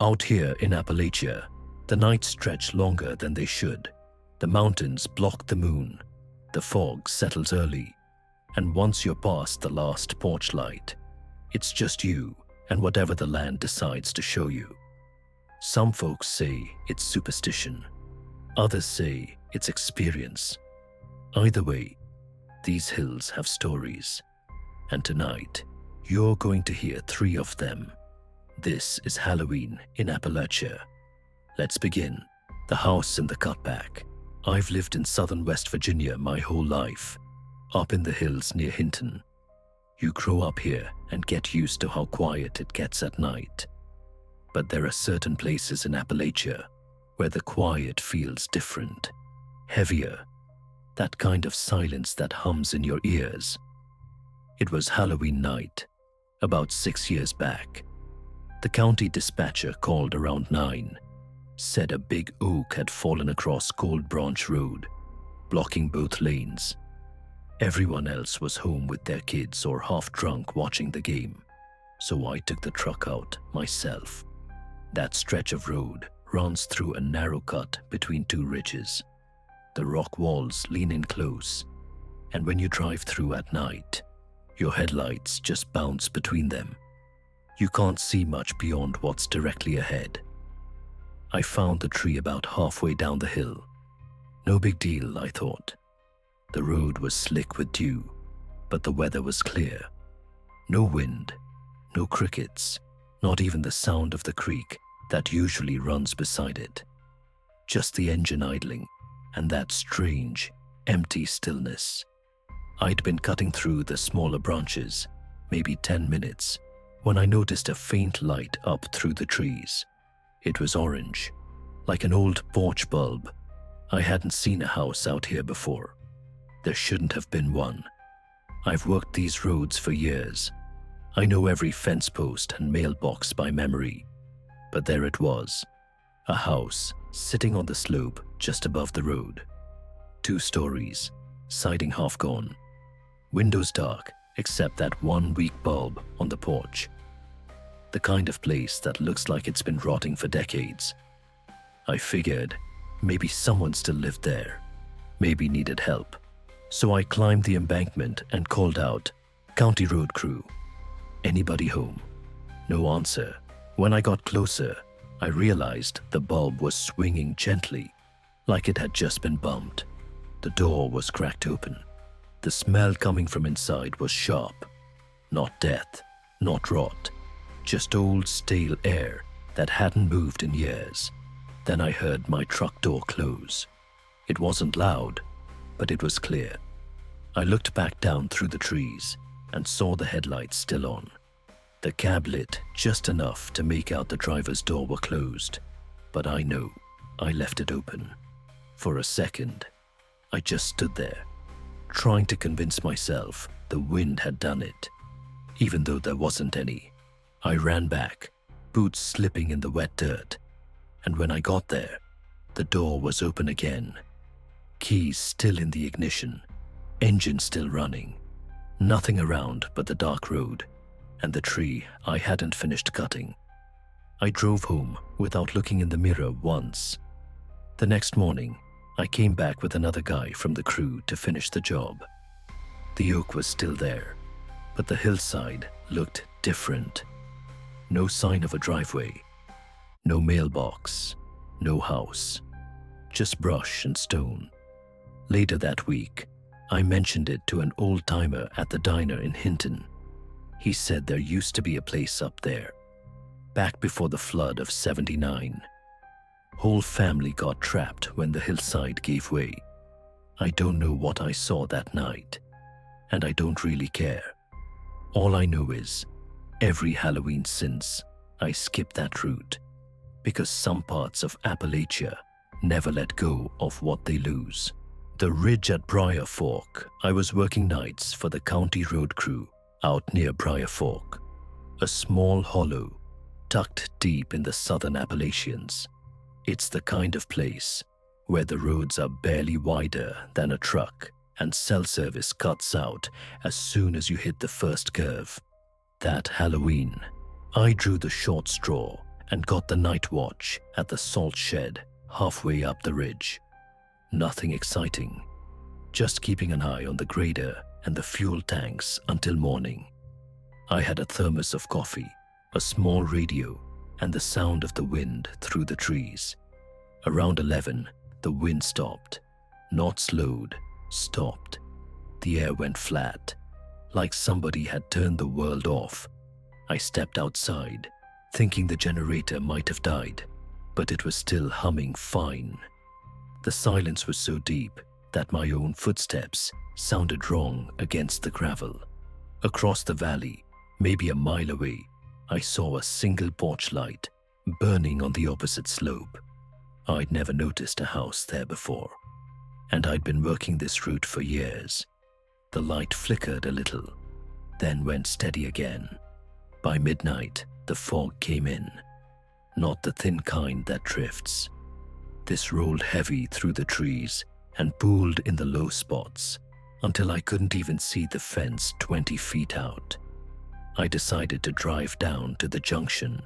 Out here in Appalachia, the nights stretch longer than they should. The mountains block the moon, the fog settles early, and once you're past the last porch light, it's just you and whatever the land decides to show you. Some folks say it's superstition, others say it's experience. Either way, these hills have stories, and tonight, you're going to hear 3 of them. This is Halloween in Appalachia. Let's begin. The house in the cutback. I've lived in southern West Virginia my whole life, up in the hills near Hinton. You grow up here and get used to how quiet it gets at night. But there are certain places in Appalachia where the quiet feels different, heavier, that kind of silence that hums in your ears. It was Halloween night, about 6 years back. The county dispatcher called around 9, said a big oak had fallen across Cold Branch Road, blocking both lanes. Everyone else was home with their kids or half drunk watching the game, so I took the truck out myself. That stretch of road runs through a narrow cut between 2 ridges. The rock walls lean in close, and when you drive through at night, your headlights just bounce between them. You can't see much beyond what's directly ahead. I found the tree about halfway down the hill. No big deal, I thought. The road was slick with dew, but the weather was clear. No wind, no crickets, not even the sound of the creek that usually runs beside it. Just the engine idling and that strange, empty stillness. I'd been cutting through the smaller branches, maybe 10 minutes, when I noticed a faint light up through the trees. It was orange, like an old porch bulb. I hadn't seen a house out here before. There shouldn't have been one. I've worked these roads for years. I know every fence post and mailbox by memory. But there it was, a house sitting on the slope just above the road. 2 stories, siding half gone. Windows dark, except that one weak bulb on the porch. The kind of place that looks like it's been rotting for decades. I figured maybe someone still lived there, maybe needed help. So I climbed the embankment and called out, "County road crew, anybody home?" No answer. When I got closer, I realized the bulb was swinging gently, like it had just been bumped. The door was cracked open. The smell coming from inside was sharp. Not death, not rot, just old stale air that hadn't moved in years. Then I heard my truck door close. It wasn't loud, but it was clear. I looked back down through the trees and saw the headlights still on. The cab lit just enough to make out the driver's door were closed, but I know I left it open. For a second, I just stood there, trying to convince myself the wind had done it, even though there wasn't any. I ran back, boots slipping in the wet dirt, and when I got there, the door was open again. Keys still in the ignition, engine still running, nothing around but the dark road and the tree I hadn't finished cutting. I drove home without looking in the mirror once. The next morning, I came back with another guy from the crew to finish the job. The oak was still there, but the hillside looked different. No sign of a driveway, no mailbox, no house, just brush and stone. Later that week, I mentioned it to an old-timer at the diner in Hinton. He said there used to be a place up there, back before the flood of '79. Whole family got trapped when the hillside gave way. I don't know what I saw that night, and I don't really care. All I know is, every Halloween since, I skipped that route, because some parts of Appalachia never let go of what they lose. The ridge at Briar Fork, I was working nights for the county road crew out near Briar Fork, a small hollow tucked deep in the southern Appalachians. It's the kind of place where the roads are barely wider than a truck and cell service cuts out as soon as you hit the first curve. That Halloween, I drew the short straw and got the night watch at the salt shed halfway up the ridge. Nothing exciting, just keeping an eye on the grader and the fuel tanks until morning. I had a thermos of coffee, a small radio, and the sound of the wind through the trees. Around 11, the wind stopped. Not slowed, stopped. The air went flat, like somebody had turned the world off. I stepped outside, thinking the generator might have died, but it was still humming fine. The silence was so deep that my own footsteps sounded wrong against the gravel. Across the valley, maybe a mile away, I saw a single porch light burning on the opposite slope. I'd never noticed a house there before, and I'd been working this route for years. The light flickered a little, then went steady again. By midnight, the fog came in. Not the thin kind that drifts. This rolled heavy through the trees and pooled in the low spots until I couldn't even see the fence 20 feet out. I decided to drive down to the junction.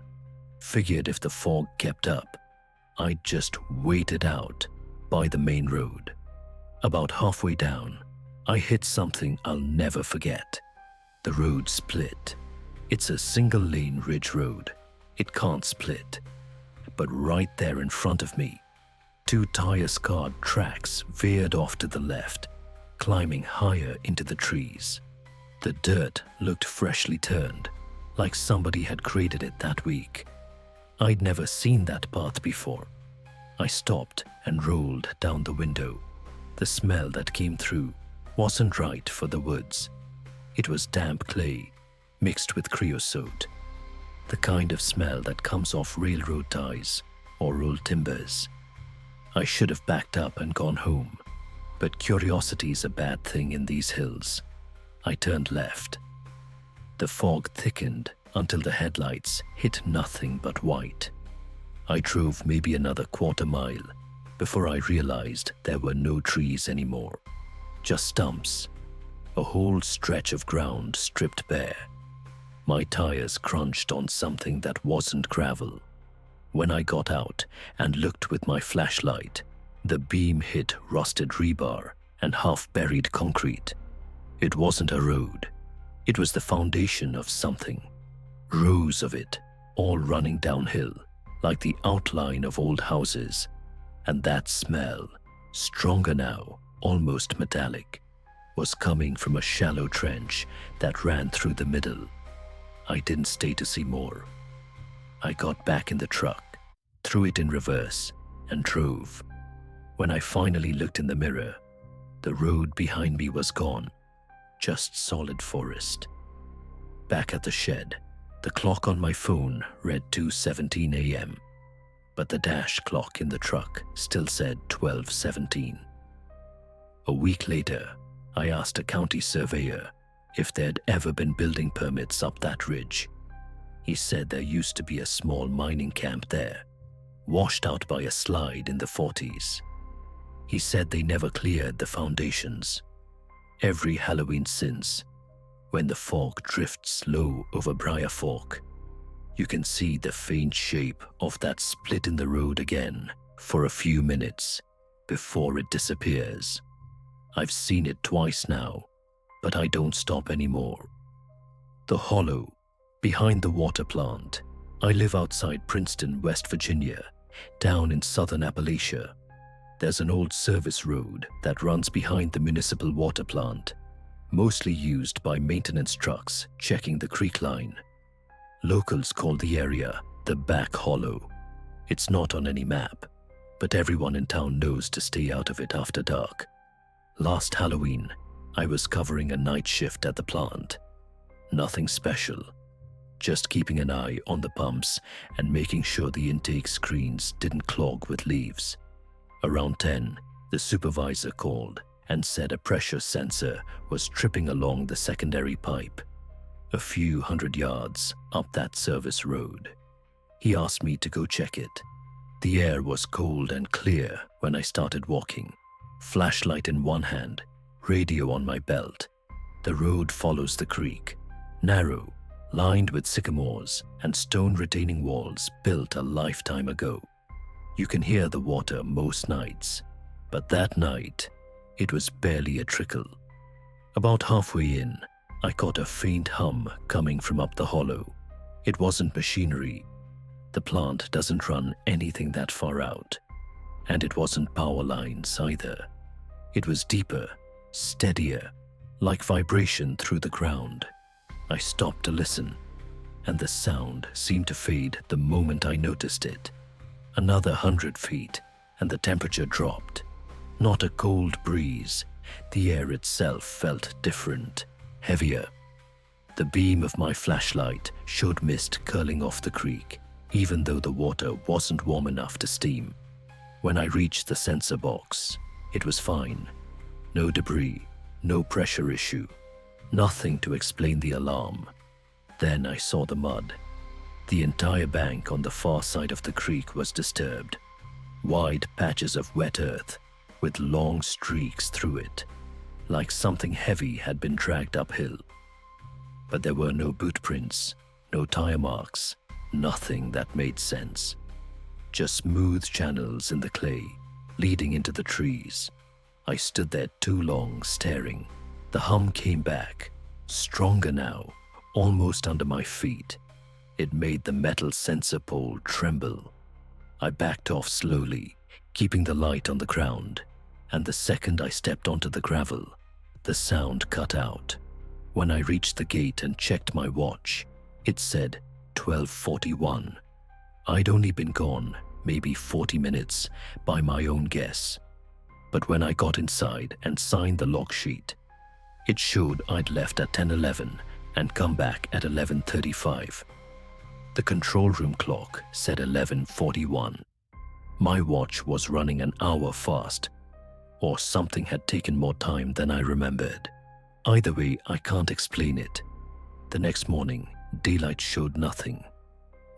Figured if the fog kept up, I'd just wait it out by the main road. About halfway down, I hit something I'll never forget. The road split. It's a single-lane ridge road. It can't split. But right there in front of me, 2 tire-scarred tracks veered off to the left, climbing higher into the trees. The dirt looked freshly turned, like somebody had graded it that week. I'd never seen that path before. I stopped and rolled down the window. The smell that came through wasn't right for the woods. It was damp clay mixed with creosote, the kind of smell that comes off railroad ties or old timbers. I should have backed up and gone home, but curiosity's a bad thing in these hills. I turned left. The fog thickened until the headlights hit nothing but white. I drove maybe another quarter mile before I realized there were no trees anymore, just stumps, a whole stretch of ground stripped bare. My tires crunched on something that wasn't gravel. When I got out and looked with my flashlight, the beam hit rusted rebar and half-buried concrete. It wasn't a road. It was the foundation of something. Rows of it, all running downhill, like the outline of old houses. And that smell, stronger now, almost metallic, was coming from a shallow trench that ran through the middle. I didn't stay to see more. I got back in the truck, threw it in reverse, and drove. When I finally looked in the mirror, the road behind me was gone. Just solid forest. Back at the shed, the clock on my phone read 2:17 a.m., but the dash clock in the truck still said 12:17. A week later, I asked a county surveyor if there'd ever been building permits up that ridge. He said there used to be a small mining camp there, washed out by a slide in the 40s. He said they never cleared the foundations. Every Halloween since, when the fog drifts low over Briar Fork, you can see the faint shape of that split in the road again for a few minutes before it disappears. I've seen it twice now, but I don't stop anymore. The hollow, behind the water plant. I live outside Princeton, West Virginia, down in southern Appalachia. There's an old service road that runs behind the municipal water plant, mostly used by maintenance trucks checking the creek line. Locals call the area the Back Hollow. It's not on any map, but everyone in town knows to stay out of it after dark. Last Halloween, I was covering a night shift at the plant. Nothing special, just keeping an eye on the pumps and making sure the intake screens didn't clog with leaves. Around 10, the supervisor called and said a pressure sensor was tripping along the secondary pipe, a few hundred yards up that service road. He asked me to go check it. The air was cold and clear when I started walking, flashlight in one hand, radio on my belt. The road follows the creek, narrow, lined with sycamores and stone retaining walls built a lifetime ago. You can hear the water most nights, but that night, it was barely a trickle. About halfway in, I caught a faint hum coming from up the hollow. It wasn't machinery. The plant doesn't run anything that far out. And it wasn't power lines either. It was deeper, steadier, like vibration through the ground. I stopped to listen, and the sound seemed to fade the moment I noticed it. Another 100 feet, and the temperature dropped. Not a cold breeze. The air itself felt different, heavier. The beam of my flashlight showed mist curling off the creek, even though the water wasn't warm enough to steam. When I reached the sensor box, it was fine. No debris, no pressure issue, nothing to explain the alarm. Then I saw the mud. The entire bank on the far side of the creek was disturbed. Wide patches of wet earth with long streaks through it, like something heavy had been dragged uphill. But there were no boot prints, no tire marks, nothing that made sense. Just smooth channels in the clay, leading into the trees. I stood there too long, staring. The hum came back, stronger now, almost under my feet. It made the metal sensor pole tremble. I backed off slowly, keeping the light on the ground, and the second I stepped onto the gravel, the sound cut out. When I reached the gate and checked my watch, it said 12:41. I'd only been gone maybe 40 minutes by my own guess. But when I got inside and signed the log sheet, it showed I'd left at 10:11 and come back at 11:35. The control room clock said 11:41. My watch was running an hour fast, or something had taken more time than I remembered. Either way, I can't explain it. The next morning, daylight showed nothing.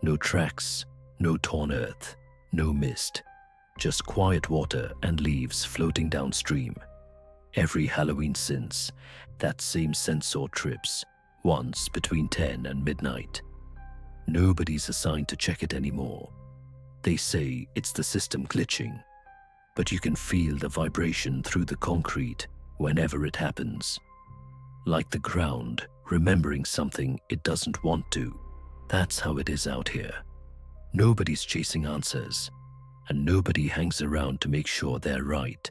No tracks, no torn earth, no mist. Just quiet water and leaves floating downstream. Every Halloween since, that same sensor trips, once between 10 and midnight. Nobody's assigned to check it anymore. They say it's the system glitching, but you can feel the vibration through the concrete whenever it happens. Like the ground remembering something it doesn't want to. That's how it is out here. Nobody's chasing answers, and nobody hangs around to make sure they're right.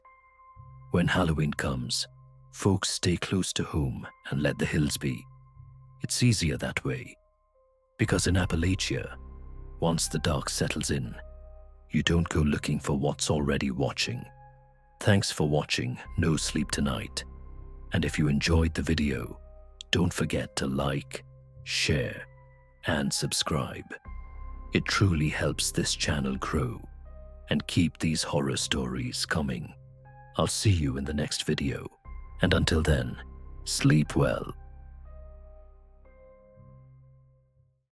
When Halloween comes, folks stay close to home and let the hills be. It's easier that way, because in Appalachia, once the dark settles in, you don't go looking for what's already watching. Thanks for watching No Sleep Tonight. And if you enjoyed the video, don't forget to like, share, and subscribe. It truly helps this channel grow and keep these horror stories coming. I'll see you in the next video, and until then, sleep well.